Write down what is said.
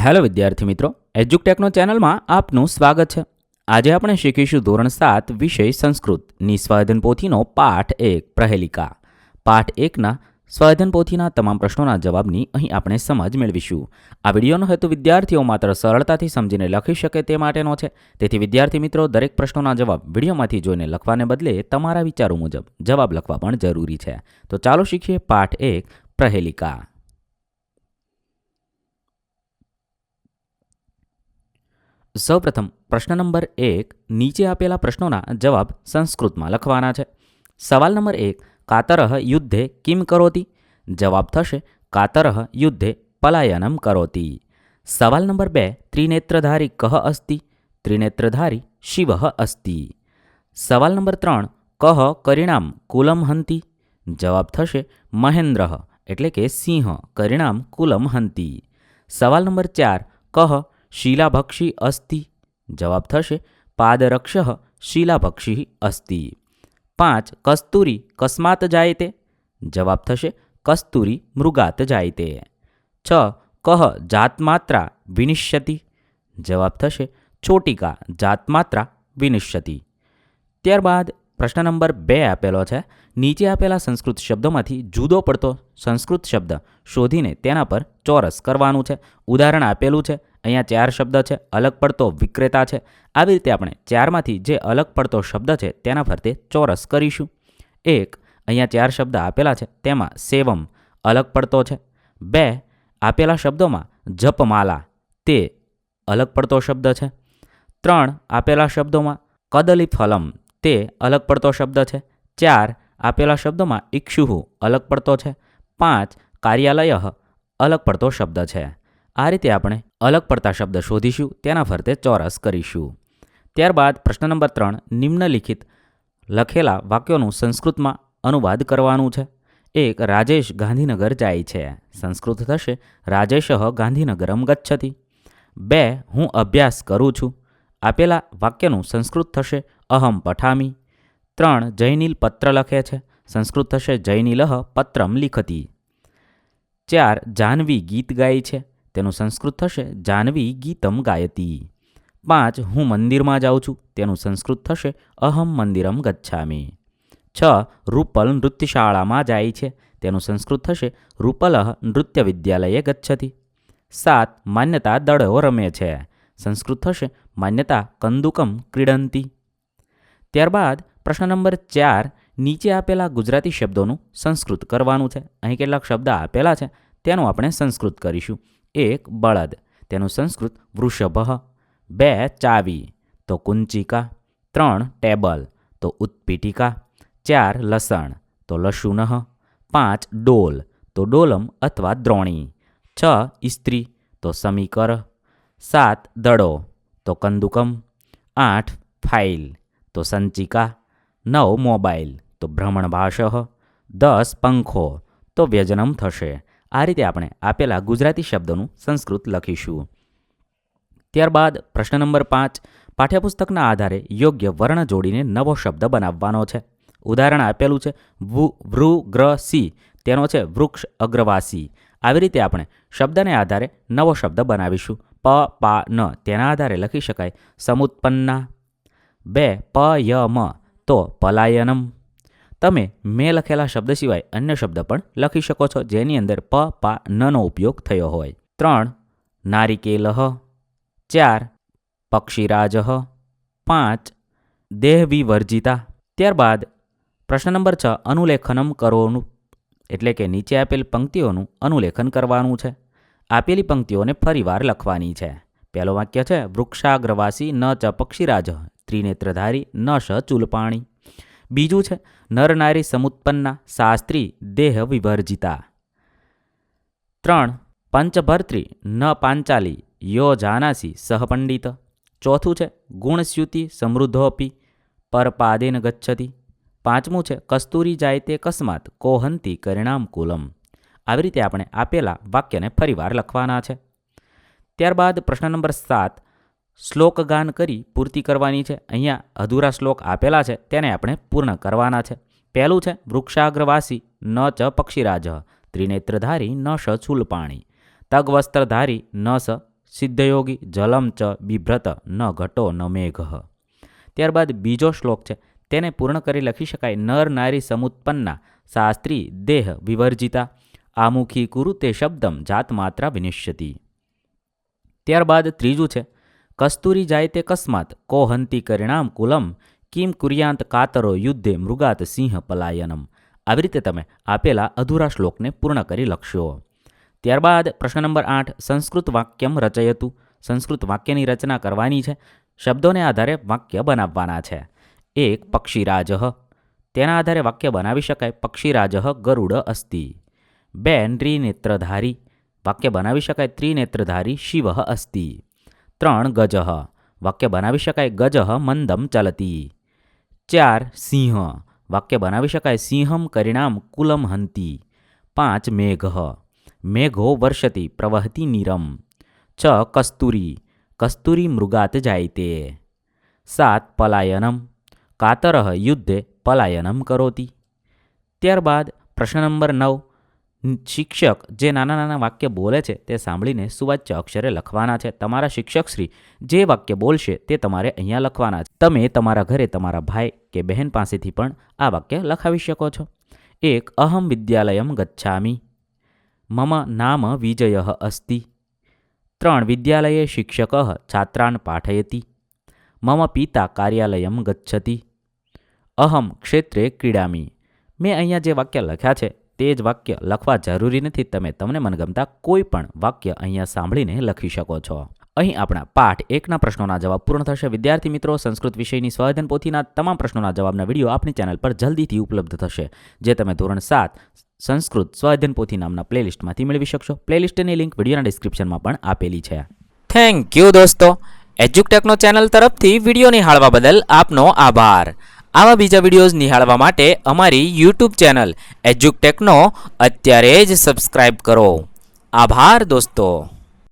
Hello વિદ્યાર્થી મિત્રો, એજ્યુકટેકનો ચેનલમાં આપનું સ્વાગત છે. આજે આપણે શીખીશું ધોરણ 7 વિષય સંસ્કૃતની સ્વાધ્યાયન પોથીનો પાઠ 1 પ્રહેલિકા. પાઠ 1ના સ્વાધ્યાયન પોથીના તમામ પ્રશ્નોના જવાબની અહીં આપણે સમજ મેળવીશું. આ વિડીયોનો હેતુ વિદ્યાર્થીઓ માત્ર સરળતાથી સમજીને લખી શકે તે માટેનો છે. તેથી વિદ્યાર્થી મિત્રો, દરેક પ્રશ્નોના જવાબ વિડીયોમાંથી જોઈને લખવાને બદલે તમારા વિચારો મુજબ જવાબ લખવા પણ જરૂરી છે. તો ચાલો શીખીએ પાઠ 1 પ્રહેલિકા. સૌપ્રથમ પ્રશ્ન નંબર 1, નીચે આપેલા પ્રશ્નોના જવાબ સંસ્કૃતમાં લખવાના છે. સવાલ નંબર 1, કાતરઃ યુદ્ધે કિમ કરોતિ? જવાબ થશે કાતરઃ યુદ્ધે પલાયનમ કરોતિ. સવાલ નંબર 2, ત્રિનેત્રધારી કહ અસ્તિ? ત્રિનેત્રધારી શિવઃ અસ્તિ. સવાલ નંબર 3, કહ કરિણામ કુલમ હંતિ? જવાબ થશે મહેન્દ્રઃ એટલે કે સિંહ કરિણામ કુલમ હંતિ. સવાલ નંબર 4, કહ શીલાભક્ષી અસ્તિ? જવાબ થશે પાદરક્ષઃ શીલાભક્ષી અસ્તિ. 5, કસ્તુરી કસ્માત જાયતે? જવાબ થશે કસ્તુરી મૃગાત જાયતે. 6, કહ જાતમાત્રા વિનિશ્યતિ? જવાબ થશે ચોટિકા જાતમાત્રા વિનિશ્યતિ. ત્યારબાદ પ્રશ્ન નંબર 2 આપેલો છે. નીચે આપેલા સંસ્કૃત શબ્દોમાંથી જુદો પડતો સંસ્કૃત શબ્દ શોધીને તેના પર ચોરસ કરવાનું છે. ઉદાહરણ આપેલું છે. અહીંયા 4 શબ્દ છે. અલગ પડતો વિક્રેતા છે. આવી રીતે આપણે 4માંથી જે અલગ પડતો શબ્દ છે તેના ફરતે ચોરસ કરીશું. 1, અહીંયા 4 શબ્દ આપેલા છે, તેમાં સેવમ અલગ પડતો છે. 2, આપેલા શબ્દોમાં જપમાલા તે અલગ પડતો શબ્દ છે. 3, આપેલા શબ્દોમાં કદલીફલમ તે અલગ પડતો શબ્દ છે. 4, આપેલા શબ્દોમાં ઇક્ષુહુ અલગ પડતો છે. 5, કાર્યાલય અલગ પડતો શબ્દ છે. આ રીતે આપણે અલગ પડતા શબ્દ શોધીશું, તેના ફરતે ચોરસ કરીશું. ત્યારબાદ પ્રશ્ન નંબર 3, નિમ્નલિખિત લખેલા વાક્યોનું સંસ્કૃતમાં અનુવાદ કરવાનું છે. 1, રાજેશ ગાંધીનગર જાય છે. સંસ્કૃત થશે રાજેશઃ ગાંધીનગરમ ગચ્છતિ. 2, હું અભ્યાસ કરું છું. આપેલા વાક્યનું સંસ્કૃત થશે અહમ પઠામી. 3, જયનીલ પત્ર લખે છે. સંસ્કૃત થશે જયનીલઃ પત્રમ લિખતિ. 4, જાહ્નવી ગીત ગાય છે. તેનું સંસ્કૃત થશે જાહ્નવી ગીતમ ગાયતી. 5, હું મંદિરમાં જાઉં છું. તેનું સંસ્કૃત થશે અહમ મંદિરમ ગચ્છામી. 6, રૂપલ નૃત્યશાળામાં જાય છે. તેનું સંસ્કૃત થશે રૂપલઃ નૃત્ય વિદ્યાલયે ગચ્છતિ. 7, માન્યતા દડો રમે છે. સંસ્કૃત થશે માન્યતા કંદુકમ ક્રીડંતી. ત્યારબાદ પ્રશ્ન નંબર 4, નીચે આપેલા ગુજરાતી શબ્દોનું સંસ્કૃત કરવાનું છે. અહીં કેટલાક શબ્દ આપેલા છે, તેનું આપણે સંસ્કૃત કરીશું. 1, બળદ, તેનું સંસ્કૃત વૃષભઃ. 2, ચાવી તો કુંચિકા. 3, ટેબલ તો ઉત્પીઠિકા. 4, લસણ તો લશુનઃ. 5, ડોલ તો ડોલમ અથવા દ્રોણી. 6, ઇસ્ત્રી તો સમીકર. 7, દડો તો કંદુકમ. 8, ફાઇલ તો સંચિકા. 9, મોબાઈલ તો ભ્રમણભાષઃ. 10, પંખો તો વ્યજનમ થશે. આ રીતે આપણે આપેલા ગુજરાતી શબ્દોનું સંસ્કૃત લખીશું. ત્યારબાદ પ્રશ્ન નંબર 5, પાઠ્યપુસ્તકના આધારે યોગ્ય વર્ણ જોડીને નવો શબ્દ બનાવવાનો છે. ઉદાહરણ આપેલું છે વૃગ્રસી, તેનો છે વૃક્ષ અગ્રવાસી. આવી રીતે આપણે શબ્દને આધારે નવો શબ્દ બનાવીશું. પ પા ન તેના આધારે લખી શકાય સમુત્પન્ના. 2, પયમ તો પલાયનમ. તમે મેં લખેલા શબ્દ સિવાય અન્ય શબ્દ પણ લખી શકો છો, જેની અંદર પ પા નનો ઉપયોગ થયો હોય. 3, નારિકેલઃ. 4, પક્ષીરાજઃ. 5, દેહવિવર્જિતા. ત્યારબાદ પ્રશ્ન નંબર 6, અનુલેખનમ કરોનું એટલે કે નીચે આપેલ પંક્તિઓનું અનુલેખન કરવાનું છે. આપેલી પંક્તિઓને ફરીવાર લખવાની છે. પહેલો વાક્ય છે વૃક્ષાગ્રવાસી ન ચ પક્ષીરાજ ત્રિનેત્રધારી ન શ ચૂલપાણી. બીજું છે નરનારી સમુત્પન્ના શાસ્ત્રી દેહ વિવર્જિતા. 3, પંચભર્ત્રી ન પાંચાલી યો જાનાસી સહ પંડિત. ચોથું છે ગુણસ્યુતિ સમૃદ્ધોપી પરપાદેન ગચ્છતિ. 5મું છે કસ્તુરી જાયતે કસ્માત કોહંતી કરિણામ કુલમ. આવી રીતે આપણે આપેલા વાક્યને ફરીવાર લખવાના છે. ત્યારબાદ પ્રશ્ન નંબર 7, શ્લોકગાન કરી પૂર્તિ કરવાની છે. અહીંયા અધૂરા શ્લોક આપેલા છે, તેને આપણે પૂર્ણ કરવાના છે. પહેલું છે વૃક્ષાગ્રવાસી ન ચ પક્ષીરાજ ત્રિનેત્રધારી ન શ ચૂલપાણી. તગવસ્ત્રધારી ન સ સિદ્ધયોગી જલમ ચ બિભ્રત ન ઘટો ન મેઘ. ત્યારબાદ બીજો શ્લોક છે, તેને પૂર્ણ કરી લખી શકાય. નર નારી સમુત્પન્ના શાસ્ત્રી દેહ વિવર્જિતા આમુખી કુરુ તે શબ્દમ જાતમાત્રા વિનિશ્યતિ. ત્યારબાદ ત્રીજું છે, કસ્તુરી જાય તે કસ્માત કોહંતી પરિણામ કુલમ કિમ કુર્યાંત કાતરો યુદ્ધે મૃગાત સિંહ પલાયનમ. આવી રીતે તમે આપેલા અધૂરા શ્લોકને પૂર્ણ કરી લખશો. ત્યારબાદ પ્રશ્ન નંબર 8, સંસ્કૃત વાક્યમ રચયતું. સંસ્કૃત વાક્યની રચના કરવાની છે. શબ્દોને આધારે વાક્ય બનાવવાના છે. 1 પક્ષીરાજ, તેના આધારે વાક્ય બનાવી શકાય. પક્ષીરાજ ગરુડ અસ્તિ. 2 ત્રિનેત્રધારી, વાક્ય બનાવી શકાય. ત્રિનેત્રધારી શિવ અસ્તિ. 3 ગજ, વાક્ય બનાવી શકાય. ગજ મંદમ ચલતી. 4 સિંહ, વાક્ય બનાવી શકાય. સિંહમ પરિણામ કુલમ હંતી. 5 મેઘ, મેઘો વર્ષતિ પ્રવહતિ નીરમ. 6 કસ્તુરી, કસ્તુરી મૃગાત જાયતે. 7 પલાયનમ, કાતર યુદ્ધે પલાયનમ કરોતિ. ત્યારબાદ પ્રશ્ન નંબર 9, શિક્ષક જે નાના નાના વાક્ય બોલે છે તે સાંભળીને સુવાચ્ય અક્ષરે લખવાના છે. તમારા શિક્ષકશ્રી જે વાક્ય બોલશે તે તમારે અહીંયા લખવાના છે. તમે તમારા ઘરે તમારા ભાઈ કે બહેન પાસેથી પણ આ વાક્ય લખાવી શકો છો. 1 અહમ વિદ્યાલયમ ગચ્છામિ. મમ નામ વિજય અસ્તિ. 3 વિદ્યાલયે શિક્ષક છાત્રાન પાઠયતિ. મમ પિતા કાર્યાલયમ ગચ્છતિ. અહમ ક્ષેત્રે ક્રીડામિ. મેં અહીંયા જે વાક્ય લખ્યા છે તે જ વાક્ય લખવા જરૂરી નથી. તમે તમને મનગમતા કોઈ પણ વાક્ય અહીંયા સાંભળીને લખી શકો છો. અહીં આપણા પાઠ 1ના પ્રશ્નોના જવાબ પૂર્ણ થશે. વિદ્યાર્થી મિત્રો, સંસ્કૃત વિષયની સ્વાધ્યાયન પોથીના તમામ પ્રશ્નોના જવાબના વિડીયો આપણી ચેનલ પર જલ્દીથી ઉપલબ્ધ થશે, જે તમે ધોરણ 7 સંસ્કૃત સ્વાધ્યાયન પોથી નામના પ્લેલિસ્ટમાંથી મેળવી શકશો. પ્લેલિસ્ટની લિંક વિડીયોના ડિસ્ક્રિપ્શનમાં પણ આપેલી છે. થેન્ક યુ દોસ્તો. એજ્યુકટેકનો ચેનલ તરફથી વિડીયો નિહાળવા બદલ આપનો આભાર. આવા બીજા વિડીયોઝ નિહાળવા માટે અમારી યુટ્યુબ ચેનલ એજ્યુકટેકનો અત્યારે જ સબસ્ક્રાઇબ કરો. આભાર દોસ્તો.